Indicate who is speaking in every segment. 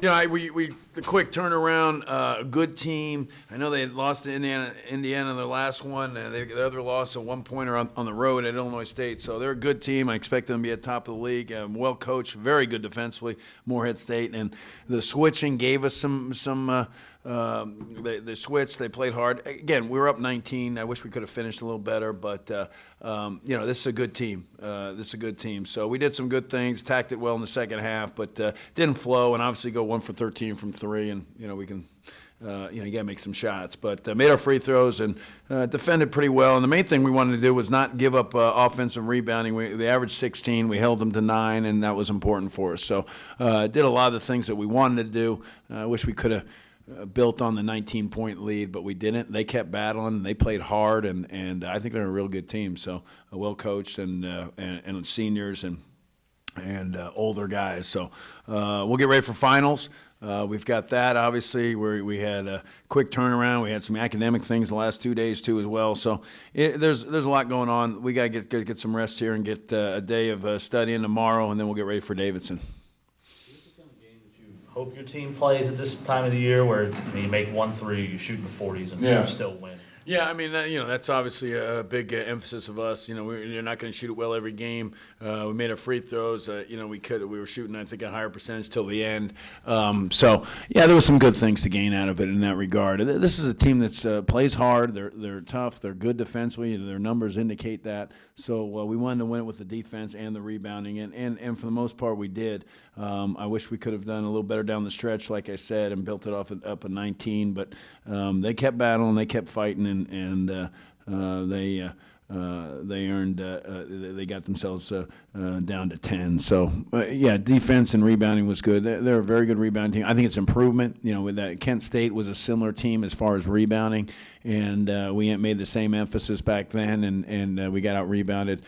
Speaker 1: The quick turnaround, a good team. I know they had lost to Indiana their last one. The other loss, a one-pointer on the road at Illinois State. So they're a good team. I expect them to be at top of the league. Well coached, very good defensively, Morehead State. And the switching gave us they switched. They played hard. Again, we were up 19. I wish we could have finished a little better, but this is a good team. So we did some good things, attacked it well in the second half, but didn't flow. And obviously, go 1 for 13 from three, and we can. You got to make some shots, but made our free throws and defended pretty well. And the main thing we wanted to do was not give up offensive rebounding. They averaged 16. We held them to 9, and that was important for us. So did a lot of the things that we wanted to do. I wish we could have built on the 19-point lead, but we didn't. They kept battling. They played hard, and I think they're a real good team. So well coached and seniors and older guys. So we'll get ready for finals. We've got that, obviously, where we had a quick turnaround. We had some academic things the last 2 days, too, as well. So there's a lot going on. We got to get some rest here and get a day of studying tomorrow, and then we'll get ready for Davidson.
Speaker 2: Is this the kind of game that you hope your team plays at this time of the year where you make 1 3, you shoot in the 40s, and you still win?
Speaker 1: Yeah, I mean, that's obviously a big emphasis of us. You're not going to shoot it well every game. We made our free throws. We were shooting, I think, a higher percentage till the end. There was some good things to gain out of it in that regard. This is a team that plays hard. They're tough. They're good defensively. Their numbers indicate that. So we wanted to win it with the defense and the rebounding, and for the most part, we did. I wish we could have done a little better down the stretch, like I said, and built it up at 19. But they kept battling. They kept fighting. And they earned they got themselves down to 10. So defense and rebounding was good. They're a very good rebounding team. I think it's improvement. With that, Kent State was a similar team as far as rebounding, and we made the same emphasis back then, and we got out rebounded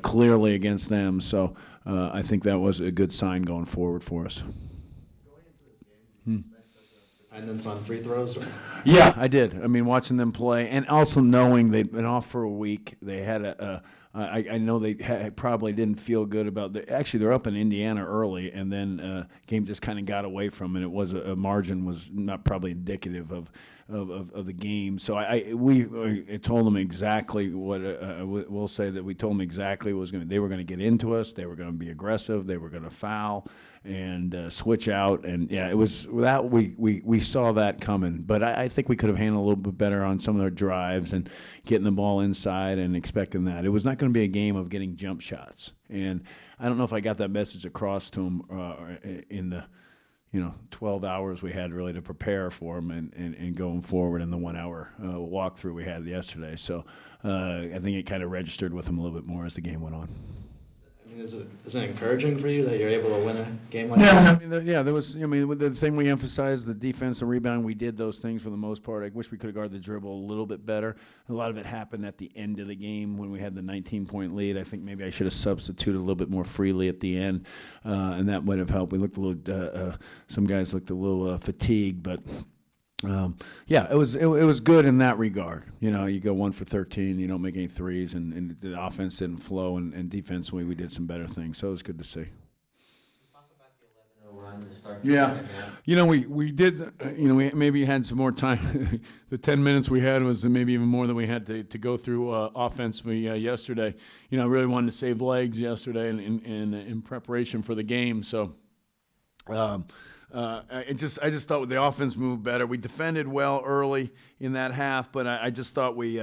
Speaker 1: clearly against them. So I think that was a good sign going forward for us.
Speaker 3: Going into this game, dependence on free throws? Or?
Speaker 1: Yeah, I did. I mean, watching them play, and also knowing they'd been off for a week. They had I know they probably didn't feel good about actually, they're up in Indiana early, and then game just kind of got away from it. It was a margin was not probably indicative of the game. So we told them exactly what we'll say that we told them exactly what was going. They were going to get into us. They were going to be aggressive. They were going to foul and switch out. And it was without we saw that coming. But I think we could have handled a little bit better on some of their drives and getting the ball inside and expecting that. It was not going to be a game of getting jump shots. And I don't know if I got that message across to them in the 12 hours we had really to prepare for them and going forward in the 1 hour walkthrough we had yesterday. So I think it kind of registered with them a little bit more as the game went on.
Speaker 3: I mean, is it encouraging for you that you're able to win a game like this?
Speaker 1: I mean, there was. I mean, the thing we emphasized, the defense and rebound, we did those things for the most part. I wish we could have guarded the dribble a little bit better. A lot of it happened at the end of the game when we had the 19-point lead. I think maybe I should have substituted a little bit more freely at the end, and that would have helped. We looked a little. Some guys looked a little fatigued, but. It was good in that regard. You go 1 for 13, you don't make any threes, and the offense didn't flow, and defensively we did some better things. So it was good to see.
Speaker 4: Talk about the 11-0 run to start.
Speaker 1: We did. We maybe had some more time. The 10 minutes we had was maybe even more than we had to go through offensively yesterday. I really wanted to save legs yesterday in preparation for the game. So. I just thought the offense moved better. We defended well early in that half, but I just thought we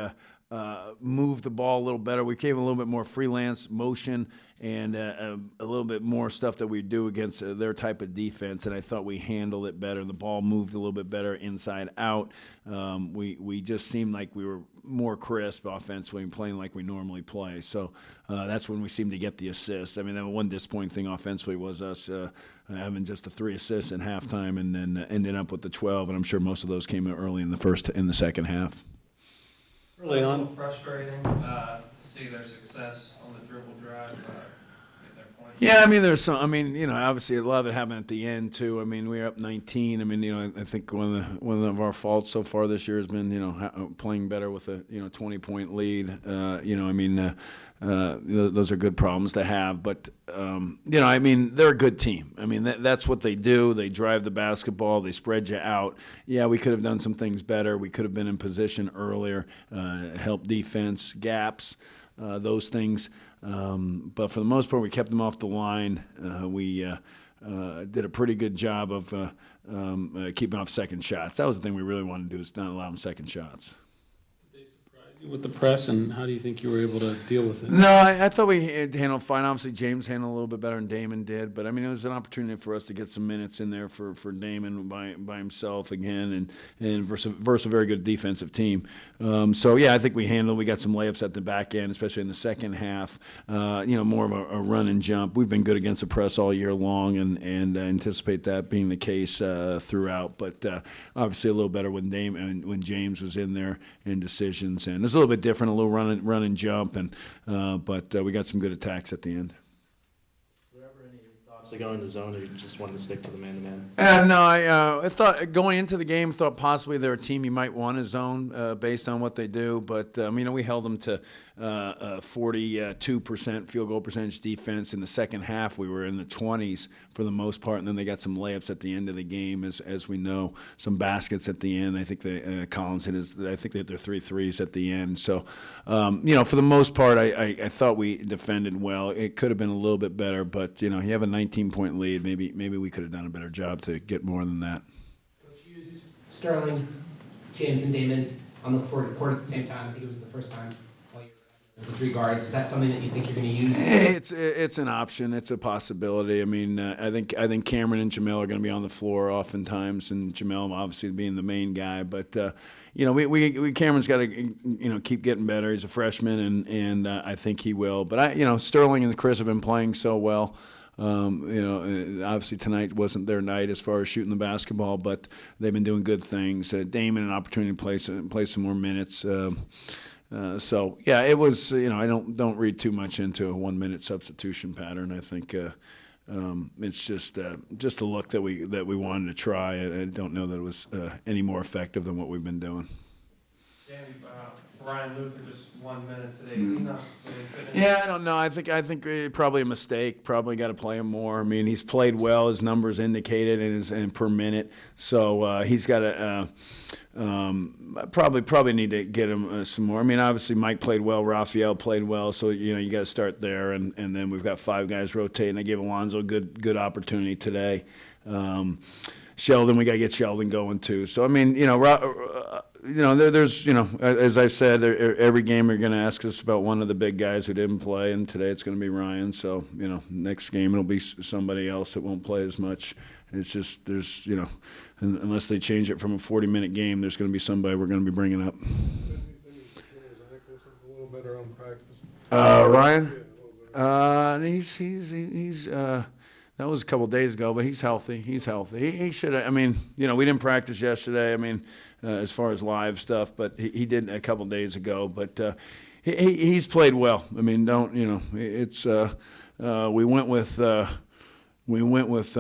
Speaker 1: moved the ball a little better. We gave a little bit more freelance motion and a little bit more stuff that we do against their type of defense, and I thought we handled it better. The ball moved a little bit better inside out. We just seemed like we were more crisp offensively and playing like we normally play. So that's when we seemed to get the assists. I mean, the one disappointing thing offensively was us having just the 3 assists in halftime and then ending up with the 12, and I'm sure most of those came early in the second half.
Speaker 3: Early on.
Speaker 5: Frustrating to see their success on the dribble drive, get their points.
Speaker 1: Yeah, I mean, there's some. I mean, obviously a lot of it happened at the end too. I mean, we were up 19. I mean, I think one of our faults so far this year has been, playing better with a 20-point lead. I mean, those are good problems to have. But I mean, they're a good team. I mean, that's what they do. They drive the basketball. They spread you out. Yeah, we could have done some things better. We could have been in position earlier, help defense, gaps, those things. But for the most part, we kept them off the line. We did a pretty good job of keeping off second shots. That was the thing we really wanted to do, is not allow them second shots.
Speaker 5: Did they surprise you with the press, and how do you think you were able to deal with it?
Speaker 1: No, I thought we handled fine. Obviously, James handled a little bit better than Damon did. But, I mean, it was an opportunity for us to get some minutes in there for Damon by himself again and versus a very good defensive team. I think we got some layups at the back end, especially in the second half. More of a run and jump. We've been good against the press all year long and anticipate that being the case throughout. But obviously a little better when James was in there in decisions. And it's a little bit different, a little run and jump, but we got some good attacks at the end.
Speaker 3: Was there ever any thoughts to go into zone, or you just wanted to stick to the man-to-man?
Speaker 1: No, I thought going into the game, thought possibly they're a team you might want to zone based on what they do. But, we held them to 42% field goal percentage defense. In the second half, we were in the 20s for the most part, and then they got some layups at the end of the game, as we know, some baskets at the end. I think Collins hit I think they hit their 3 threes at the end. So, for the most part, I thought we defended well. It could have been a little bit better, but, you have a 19-point lead. Maybe we could have done a better job to get more than that.
Speaker 6: Coach used Sterling, James, and Damon on the court at the same time. I think it was the first time while you were the 3 guards. Is that something that you think you're going to use?
Speaker 1: It's an option. It's a possibility. I mean, I think Cameron and Jamel are going to be on the floor oftentimes, and Jamel obviously being the main guy. But Cameron's got to keep getting better. He's a freshman, and I think he will. But Sterling and Chris have been playing so well. Obviously tonight wasn't their night as far as shooting the basketball, but they've been doing good things. Damon an opportunity to play some more minutes. It was. I don't read too much into a 1-minute substitution pattern. I think it's just a look that we wanted to try. I don't know that it was any more effective than what we've been doing.
Speaker 7: Danny, Ryan Luther just 1 minute today. Is he not really fit in?
Speaker 1: Yeah, I don't know. I think probably a mistake. Probably got to play him more. I mean, he's played well. His numbers indicated and per minute. So he's got to probably need to get him some more. I mean, obviously Mike played well. Raphael played well. So you got to start there. And then we've got 5 guys rotating. I gave Alonzo a good opportunity today. Sheldon, we got to get Sheldon going too. So I mean, there's as I said, every game you're going to ask us about one of the big guys who didn't play, and today it's going to be Ryan. So next game it'll be somebody else that won't play as much. It's just there's unless they change it from a 40-minute game, there's going to be somebody we're going to be bringing up.
Speaker 8: A little better on practice.
Speaker 1: Ryan,
Speaker 8: Yeah, a little bit.
Speaker 1: he's that was a couple of days ago, but he's healthy. He should have. I mean, we didn't practice yesterday. I mean, as far as live stuff, but he did a couple of days ago. But he's played well. I mean, it's we went with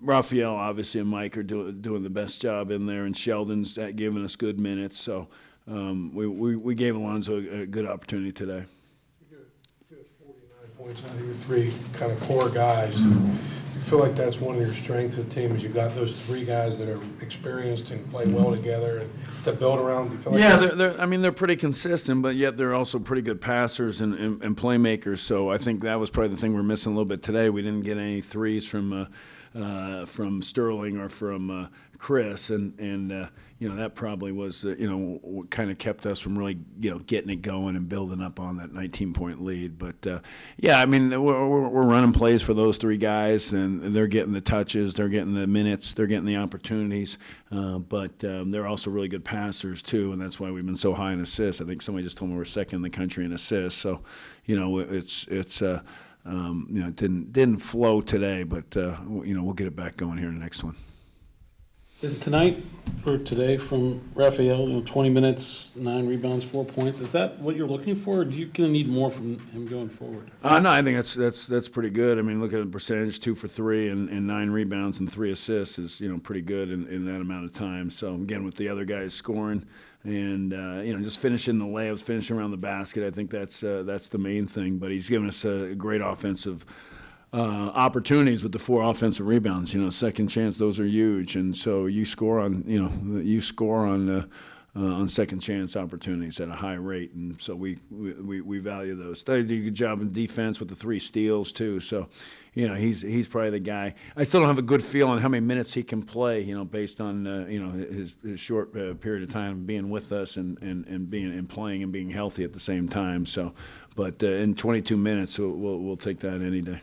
Speaker 1: Raphael obviously, and Mike are doing the best job in there, and Sheldon's giving us good minutes. So we gave Alonzo a good opportunity today.
Speaker 8: You got 49 points out of your 3 kind of core guys. You feel like that's one of your strengths of the team, is you got those 3 guys that are experienced and play well together and to build around. Do you feel like
Speaker 1: Yeah, they're pretty consistent, but yet they're also pretty good passers and playmakers. So I think that was probably the thing we're missing a little bit today. We didn't get any threes from Sterling or from Chris, and that probably was what kind of kept us from really getting it going and building up on that 19-point lead. But I mean we're running plays for those 3 guys, and they're getting the touches, they're getting the minutes, they're getting the opportunities. But they're also really good passers too, and that's why we've been so high in assists. I think somebody just told me we're second in the country in assists. So it's it didn't flow today, but we'll get it back going here in the next one.
Speaker 5: Is tonight, or today from Raphael, 20 minutes, 9 rebounds, 4 points, is that what you're looking for, or do you gonna need more from him going forward?
Speaker 1: No, I think that's pretty good. I mean, look at the percentage, 2 for 3 and 9 rebounds and 3 assists is, pretty good in that amount of time. So again, with the other guys scoring and, just finishing the layups, finishing around the basket, I think that's the main thing. But he's given us a great offensive opportunities with the 4 offensive rebounds. Second chance, those are huge. And so you score on second chance opportunities at a high rate, and so we value those. They did a good job in defense with the 3 steals too. So, he's probably the guy. I still don't have a good feel on how many minutes he can play. Based on his short period of time being with us and playing and being healthy at the same time. So, but in 22 minutes, we'll take that any day.